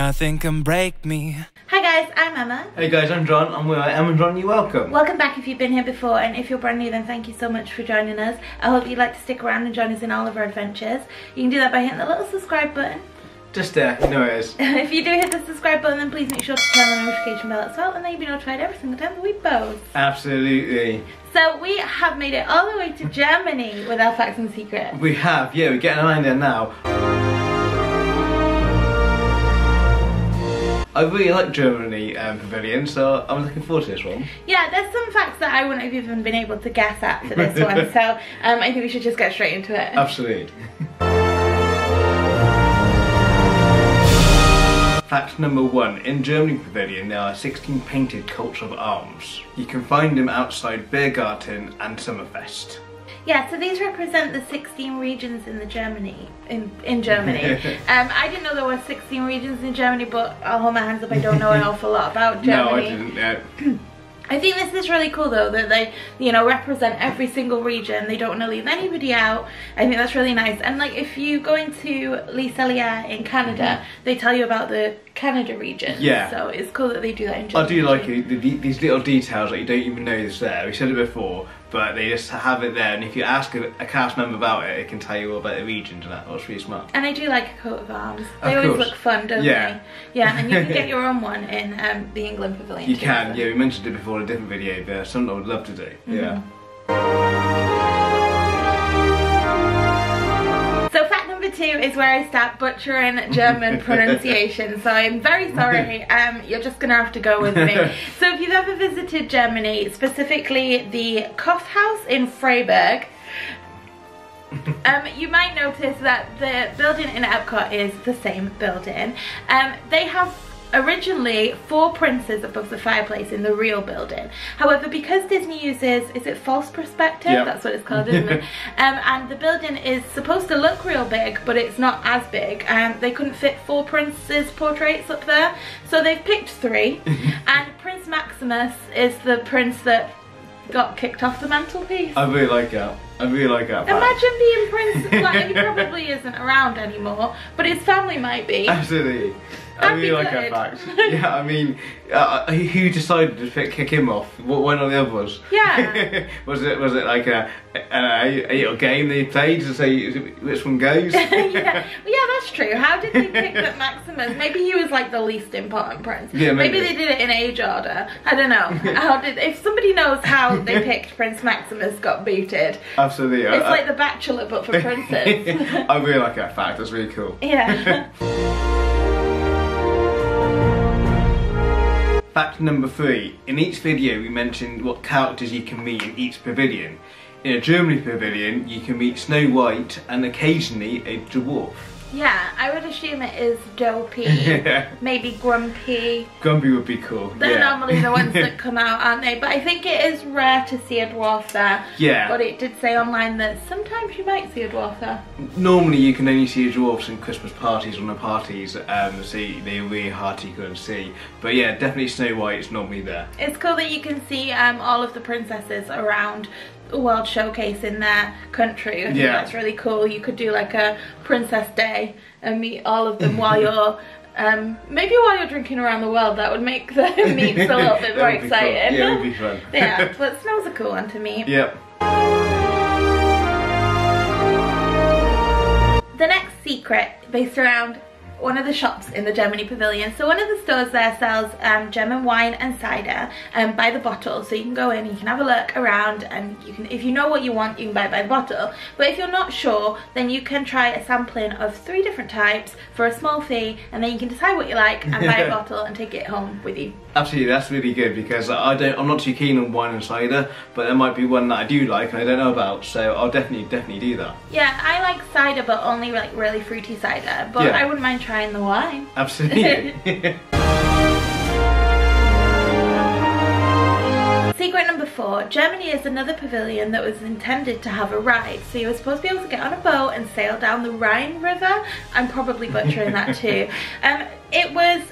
nothing can break me. Hi guys, I'm Emma. Hey guys, I'm John. I'm with Emma and John. You're welcome. Welcome back if you've been here before, and if you're brand new, then thank you so much for joining us. I hope you'd like to stick around and join us in all of our adventures. You can do that by hitting the little subscribe button. Just there, you know it is. If you do hit the subscribe button, then please make sure to turn on the notification bell as well, and then you'll be notified every single time that we post. Absolutely. So we have made it all the way to Germany with our facts and secrets. We have, yeah, we're getting around there now. I really like Germany Pavilion, so I'm looking forward to this one. Yeah, there's some facts that I wouldn't have even been able to guess at for this one, so I think we should just get straight into it. Absolutely. Fact number 1. In Germany Pavilion there are 16 painted coats of arms. You can find them outside Biergarten and Summerfest. Yeah, so these represent the 16 regions in Germany. In Germany. I didn't know there were 16 regions in Germany, but I'll hold my hands up, I don't know an awful lot about Germany. No, I didn't, yeah. I think this is really cool though, that they, you know, represent every single region. They don't want to leave anybody out. I think that's really nice. And like, if you go into Les Celliers in Canada, they tell you about the Canada region. Yeah. So it's cool that they do that in Germany. I do like it, these little details that you don't even know is there. We said it before, but they just have it there. And if you ask a cast member about it, it can tell you all about the regions and that. That's really smart. And I do like a coat of arms. They always look fun, don't they? Yeah, and you can get your own one in the England Pavilion. You can, yeah, we mentioned it before in a different video, but something I would love to do, yeah. So fact number 2 is where I start butchering German pronunciation, so I'm very sorry, you're just gonna have to go with me. So if you've ever visited Germany, specifically the Kaufhaus in Freiburg, you might notice that the building in Epcot is the same building. They have originally 4 princes above the fireplace in the real building. However, because Disney uses, is it false perspective? Yep. That's what it's called, isn't it? And the building is supposed to look real big, but it's not as big. They couldn't fit 4 princes' portraits up there, so they've picked 3. And Prince Maximus is the prince that got kicked off the mantelpiece. I really like that. I really like that. Imagine being Prince, like, he probably isn't around anymore, but his family might be. Absolutely. I really like that fact. Yeah, I mean, who decided to kick him off? One of the other ones? Yeah. was it like a little game they played to say which one goes? Yeah, that's true. How did they pick that Maximus? Maybe he was like the least important prince. Yeah, maybe they did it in age order. I don't know. If somebody knows how they picked Prince Maximus got booted. Absolutely. It's like The Bachelor but for princes. I really like that fact. That's really cool. Yeah. Fact number 3. In each video we mentioned what characters you can meet in each pavilion. In a Germany pavilion you can meet Snow White and occasionally a dwarf. Yeah, I would assume it is Dopey, maybe Grumpy. Grumpy would be cool. They're normally the ones that come out, aren't they? But I think it is rare to see a dwarf there. Yeah. But it did say online that sometimes you might see a dwarf there. Normally you can only see dwarfs in Christmas parties or the parties, so they're really hard to go and see. But yeah, definitely Snow White is normally there. It's cool that you can see all of the princesses around the World Showcase in their country. I think that's really cool. You could do like a Princess Day and meet all of them while you're maybe while you're drinking around the world. That would make the meets a little bit more exciting. Cool. Yeah, it would be fun. Yeah, but snow's a cool one to meet. Yep. The next secret based around one of the shops in the Germany Pavilion. So one of the stores there sells German wine and cider by the bottle. So you can go in, you can have a look around, and you can, if you know what you want, you can buy it by the bottle. But if you're not sure, then you can try a sampling of 3 different types for a small fee, and then you can decide what you like and buy a bottle and take it home with you. Absolutely, that's really good, because I'm not too keen on wine and cider, but there might be one that I do like and I don't know about, so I'll definitely do that. Yeah, I like cider, but only like really fruity cider, but I wouldn't mind trying the wine. Absolutely. Secret number 4. Germany is another pavilion that was intended to have a ride. So you were supposed to be able to get on a boat and sail down the Rhine River. I'm probably butchering that too. It was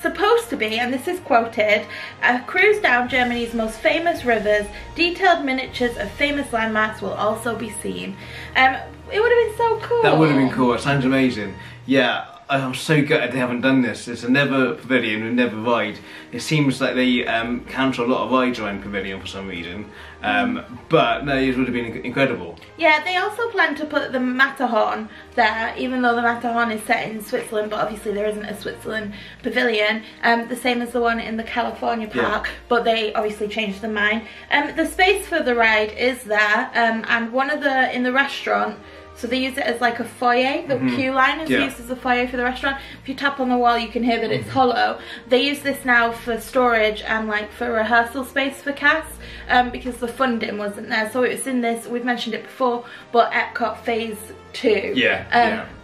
supposed to be, and this is quoted, a cruise down Germany's most famous rivers. Detailed miniatures of famous landmarks will also be seen. It would have been so cool. That would have been cool. It sounds amazing. Yeah, I'm so gutted they haven't done this. There's another pavilion with another ride. It seems like they cancel a lot of rides around Pavilion for some reason. But no, it would have been incredible. Yeah, they also plan to put the Matterhorn there, even though the Matterhorn is set in Switzerland, but obviously there isn't a Switzerland pavilion, the same as the one in the California park, but they obviously changed their mind. The space for the ride is there, and one of in the restaurant, so they use it as like a foyer. The queue line is used as a foyer for the restaurant. If you tap on the wall, you can hear that it's hollow. They use this now for storage and like for rehearsal space for cast, because the funding wasn't there. So it's in this, we've mentioned it before, but Epcot Phase 2.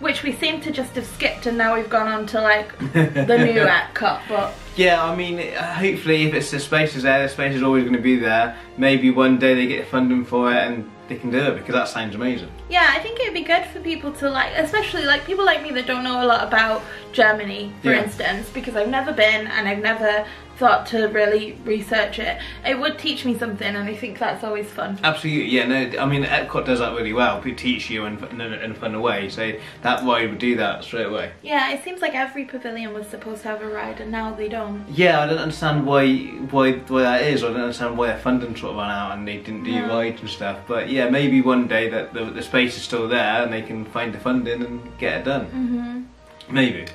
Which we seem to just have skipped, and now we've gone on to like the new Epcot. But yeah, I mean, hopefully if it's the space is there, the space is always going to be there. Maybe one day they get funding for it and they can do it, because that sounds amazing. Yeah, I think it'd be good for people to like, especially like people like me that don't know a lot about Germany, for instance, because I've never been and I've never thought to really research it. It would teach me something, and I think that's always fun. Absolutely, yeah. No, I mean Epcot does that really well. It teach you in a fun way. So that ride would do that straight away. Yeah, it seems like every pavilion was supposed to have a ride, and now they don't. Yeah, I don't understand why that is. I don't understand why their funding sort of ran out and they didn't do rides and stuff. But yeah, maybe one day that the space is still there and they can find the funding and get it done. Maybe.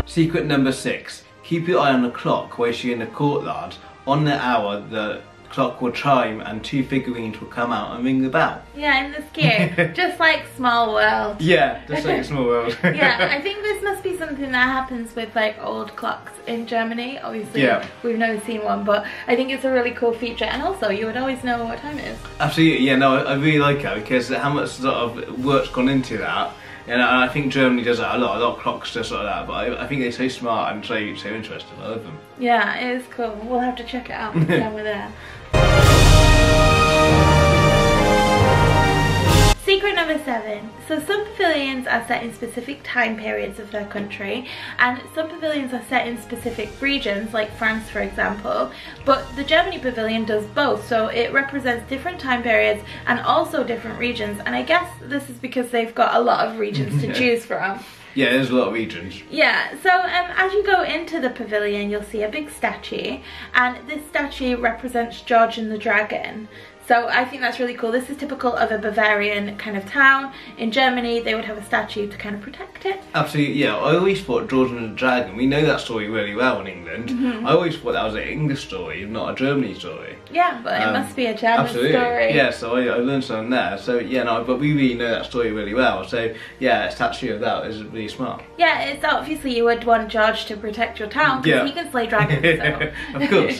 Secret number 6. Keep your eye on the clock whilst you're in the courtyard. On the hour, the clock will chime and 2 figurines will come out and ring the bell. Yeah, in the queue. Just like Small World. Yeah, just like Small World. Yeah, I think this must be something that happens with like old clocks in Germany. Obviously, we've never seen one, but I think it's a really cool feature, and also you would always know what time it is. Absolutely, yeah, no, I really like it, because how much sort of work's gone into that. And I think Germany does that a lot of clocks just like that, but I think they're so smart and so interesting. I love them. Yeah, it is cool. We'll have to check it out next time we're there. Secret number 7. So some pavilions are set in specific time periods of their country, and some pavilions are set in specific regions, like France for example, but the Germany pavilion does both, so it represents different time periods and also different regions, and I guess this is because they've got a lot of regions to choose from. Yeah, there's a lot of regions. Yeah, so as you go into the pavilion, you'll see a big statue, and this statue represents George and the Dragon. So I think that's really cool. This is typical of a Bavarian kind of town. In Germany, they would have a statue to kind of protect it. Absolutely, yeah. I always thought George and the Dragon, we know that story really well in England. I always thought that was an English story, not a Germany story. Yeah, but it must be a German story. Yeah, so I learned something there. So yeah, no, but we really know that story really well. So yeah, a statue of that is really smart. Yeah, it's obviously you would want George to protect your town, because he can slay dragons, so. Of course.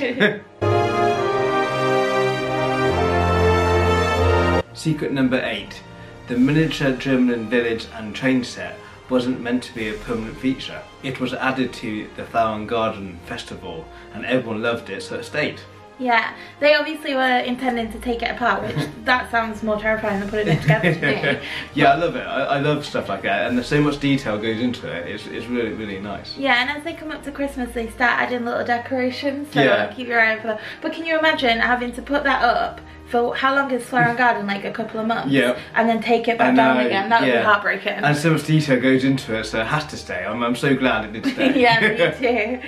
Secret number 8. The miniature German village and train set wasn't meant to be a permanent feature. It was added to the Flower and Garden Festival and everyone loved it, so it stayed. Yeah, they obviously were intending to take it apart, which that sounds more terrifying than putting it together to me. Yeah, I love it. I love stuff like that, and there's so much detail goes into it. It's really, really nice. Yeah, and as they come up to Christmas, they start adding little decorations, so keep your eye out for that. But can you imagine having to put that up for how long is Flower and Garden? Like a couple of months? Yeah. And then take it back down again. That would be heartbreaking. And so much detail goes into it, so it has to stay. I'm so glad it did stay. Yeah, me too.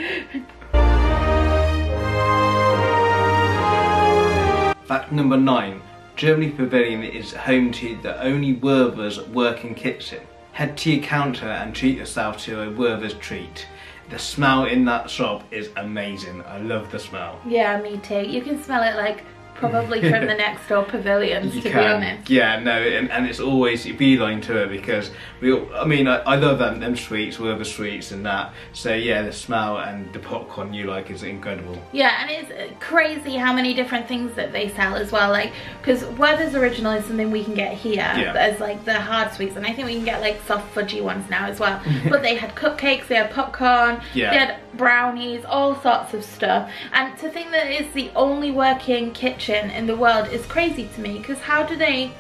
Fact number 9. Germany Pavilion is home to the only Werther's working kitchen. Head to your counter and treat yourself to a Werther's treat. The smell in that shop is amazing. I love the smell. Yeah, me too. You can smell it like probably from the next door pavilions, to be honest. Yeah, no, and it's always beeline to it, because I love them sweets, Werther sweets and that. So yeah, the smell and the popcorn you like is incredible. Yeah, and it's crazy how many different things that they sell as well. Like, because Werther's Original is something we can get here as like the hard sweets, and I think we can get like soft fudgy ones now as well. But they had cupcakes, they had popcorn, they had brownies, all sorts of stuff. And to think that it's the only working kitchen in the world is crazy to me, because how do they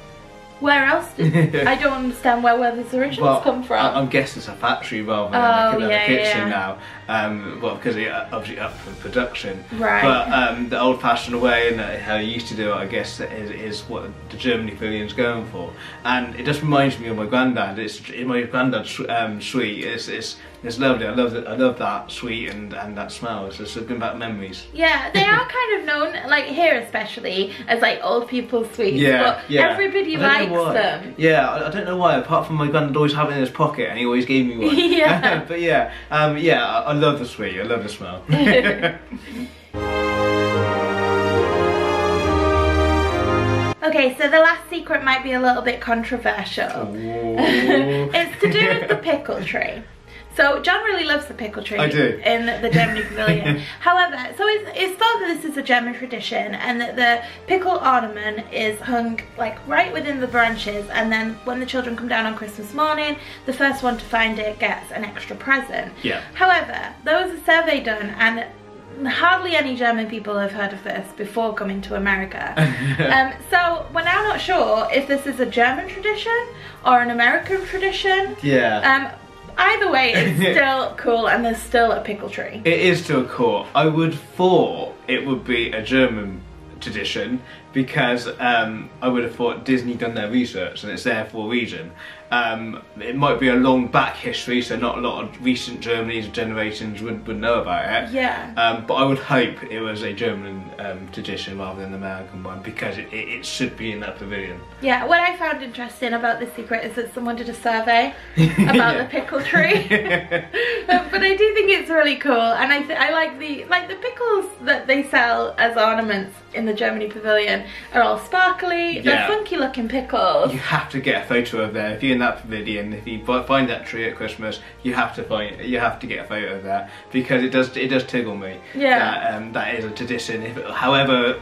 Where else did, I don't understand where Werther's originals come from. I'm guessing it's a factory rather than a kitchen now. Well, because it's obviously up for production. Right. But the old-fashioned way and how you used to do it, I guess, is what the German Pavilion's going for. And it just reminds me of my granddad. It's my granddad's sweet. It's lovely. I love that sweet and that smell. It's just bring back memories. Yeah, they are kind of known, like here especially, as like old people's sweets. Yeah, but everybody likes them. Yeah, I don't know why. Apart from my granddad always having it in his pocket, and he always gave me one. Yeah. But yeah, I love the sweet. I love the smell. Okay, so the last secret might be a little bit controversial. It's to do with the pickle tree. So John really loves the pickle tree. I do. In the German Pavilion. However, so it's thought that this is a German tradition and that the pickle ornament is hung like right within the branches, and then when the children come down on Christmas morning, the first one to find it gets an extra present. Yeah. However, there was a survey done and hardly any German people have heard of this before coming to America. So we're now not sure if this is a German tradition or an American tradition. Yeah. Either way, it's still cool and there's still a pickle tree. It is still cool. I would thought it would be a German tradition because I would have thought Disney done their research and it's there for a reason. It might be a long back history, so not a lot of recent Germany's generations would know about it. Yeah. But I would hope it was a German tradition rather than an American one, because it should be in that pavilion. Yeah, what I found interesting about this secret is that someone did a survey about the pickle tree. But I do think it's really cool, and I like the pickles that they sell as ornaments in the Germany Pavilion are all sparkly. They're funky looking pickles. You have to get a photo of there if you're in that pavilion. If you find that tree at Christmas, you have to get a photo of that, because it does tickle me. Yeah. That is a tradition.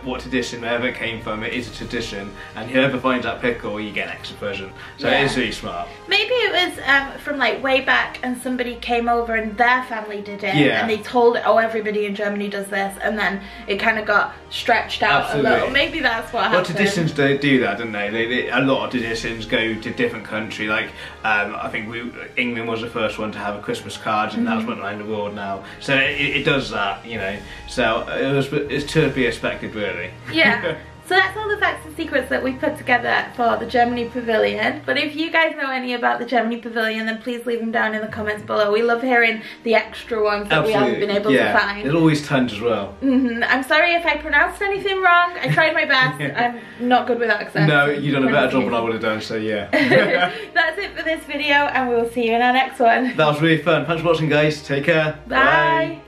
What tradition, wherever it came from, it is a tradition, and whoever finds that pickle, you get an extra present. So it is really smart. Maybe it was from like way back, and somebody came over and their family did it, and they told it, oh, everybody in Germany does this, and then it kind of got stretched out a little. Maybe that's what happened. Well, traditions do that, don't they? A lot of traditions go to different countries. Like I think England was the first one to have a Christmas card, and that's went around the world now. So it does that, you know. So it's to be expected, really. Yeah. So that's all the facts and secrets that we put together for the Germany Pavilion. But if you guys know any about the Germany Pavilion, then please leave them down in the comments below. We love hearing the extra ones that we haven't been able to find. There's always tons as well. I'm sorry if I pronounced anything wrong. I tried my best. I'm not good with accents. No, you've done a better job than I would have done, so yeah. That's it for this video, and we will see you in our next one. That was really fun. Thanks for watching, guys. Take care. Bye. Bye.